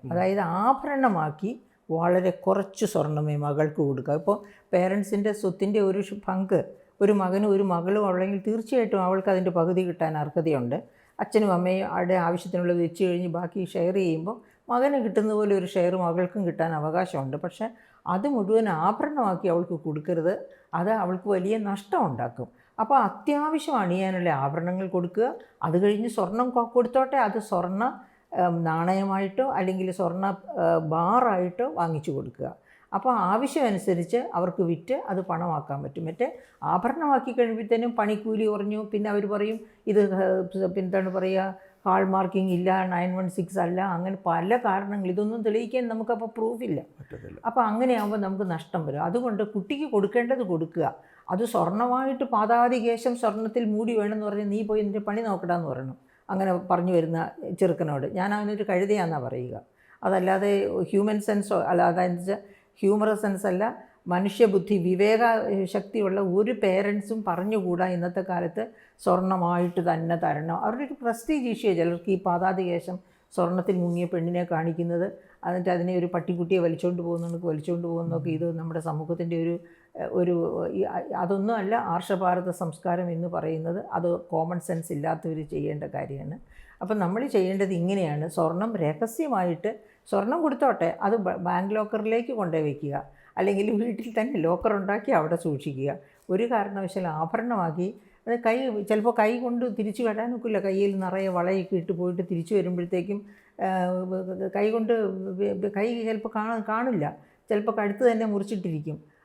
അതായത് ആഭരണമാക്കി വളരെ കുറച്ച് സ്വർണ്ണമേ മകൾക്ക് കൊടുക്കുക. ഇപ്പോൾ പേരൻസിൻ്റെ സ്വത്തിൻ്റെ ഒരു പങ്ക് ഒരു മകനും ഒരു മകളും ഉള്ളെങ്കിൽ തീർച്ചയായിട്ടും അവൾക്ക് അതിൻ്റെ പകുതി കിട്ടാൻ അർഹതയുണ്ട്. അച്ഛനും അമ്മയും അവിടെ ആവശ്യത്തിനുള്ളത് വെച്ച് കഴിഞ്ഞ് ബാക്കി ഷെയർ ചെയ്യുമ്പോൾ മകന് കിട്ടുന്ന പോലെ ഒരു ഷെയർ മകൾക്കും കിട്ടാൻ അവകാശമുണ്ട്. പക്ഷേ അത് മുഴുവൻ ആഭരണമാക്കി അവൾക്ക് കൊടുക്കരുത്. അത് അവൾക്ക് വലിയ നഷ്ടം ഉണ്ടാക്കും. അപ്പോൾ അത്യാവശ്യം അണിയാനുള്ള ആഭരണങ്ങൾ കൊടുക്കുക. അത് കഴിഞ്ഞ് സ്വർണം കൊടുത്തോട്ടെ. അത് സ്വർണ്ണ നാണയമായിട്ടോ അല്ലെങ്കിൽ സ്വർണ്ണ ബാറായിട്ടോ വാങ്ങിച്ചു കൊടുക്കുക. അപ്പോൾ ആവശ്യമനുസരിച്ച് അവർക്ക് വിറ്റ് അത് പണമാക്കാൻ പറ്റും. മറ്റേ ആഭരണമാക്കി കഴിയുമ്പോഴത്തേനും പണിക്കൂലി കുറഞ്ഞു. പിന്നെ അവർ പറയും ഇത് എന്താണ് പറയുക, ഹാൾ മാർക്കിംഗ് ഇല്ല, 916 അല്ല, അങ്ങനെ പല കാരണങ്ങൾ. ഇതൊന്നും തെളിയിക്കാൻ നമുക്കപ്പോൾ പ്രൂഫില്ല. അപ്പോൾ അങ്ങനെയാകുമ്പോൾ നമുക്ക് നഷ്ടം വരും. അതുകൊണ്ട് കുട്ടിക്ക് കൊടുക്കേണ്ടത് കൊടുക്കുക. അത് സ്വർണ്ണമായിട്ട് പാതാതികേശം സ്വർണ്ണത്തിൽ മൂടി വേണമെന്ന് പറഞ്ഞ് നീ പോയി നിൻ്റെ പണി നോക്കടാന്ന് പറയണം. അങ്ങനെ പറഞ്ഞു വരുന്ന ചെറുക്കനോട് ഞാൻ അവനൊരു കഴുതയാണെന്നാണ് പറയുക. അതല്ലാതെ ഹ്യൂമൻ സെൻസോ അല്ല, അതായത് ഹ്യൂമറസ് സെൻസ് അല്ല, മനുഷ്യബുദ്ധി വിവേക ശക്തിയുള്ള ഒരു പേരൻസും പറഞ്ഞുകൂടാ ഇന്നത്തെ കാലത്ത് സ്വർണ്ണമായിട്ട് തന്നെ തരണം. അവരുടെ ഒരു പ്രസ്റ്റീജ് ഇഷ്യൂ. ചിലർക്ക് ഈ പാതാതികേശം സ്വർണ്ണത്തിൽ മുങ്ങിയ പെണ്ണിനെ കാണിക്കുന്നത്, എന്നിട്ട് അതിനെ ഒരു പട്ടിക്കുട്ടിയെ വലിച്ചുകൊണ്ട് പോകുന്നതൊക്കെ ഇത് നമ്മുടെ സമൂഹത്തിൻ്റെ ഒരു അതൊന്നും അല്ല ആർഷഭാരത സംസ്കാരം എന്ന് പറയുന്നത്. അത് കോമൺ സെൻസ് ഇല്ലാത്തവർ ചെയ്യേണ്ട കാര്യമാണ്. അപ്പം നമ്മൾ ചെയ്യേണ്ടത് ഇങ്ങനെയാണ്. സ്വർണം രഹസ്യമായിട്ട് സ്വർണം കൊടുത്തോട്ടെ, അത് ബാങ്ക് ലോക്കറിലേക്ക് കൊണ്ടുപോയി വയ്ക്കുക, അല്ലെങ്കിൽ വീട്ടിൽ തന്നെ ലോക്കർ ഉണ്ടാക്കി അവിടെ സൂക്ഷിക്കുക. ഒരു കാരണവശാലും ആഭരണമാക്കി അത് ചിലപ്പോൾ കൈ കൊണ്ട് തിരിച്ചു വരാനൊക്കില്ല. കയ്യിൽ നിറയെ വളയൊക്കെ ഇട്ട് പോയിട്ട് തിരിച്ചു വരുമ്പോഴത്തേക്കും കൈ ചിലപ്പോൾ കാണില്ല. ചിലപ്പോൾ കഴുത്ത് തന്നെ മുറിച്ചിട്ടിരിക്കും.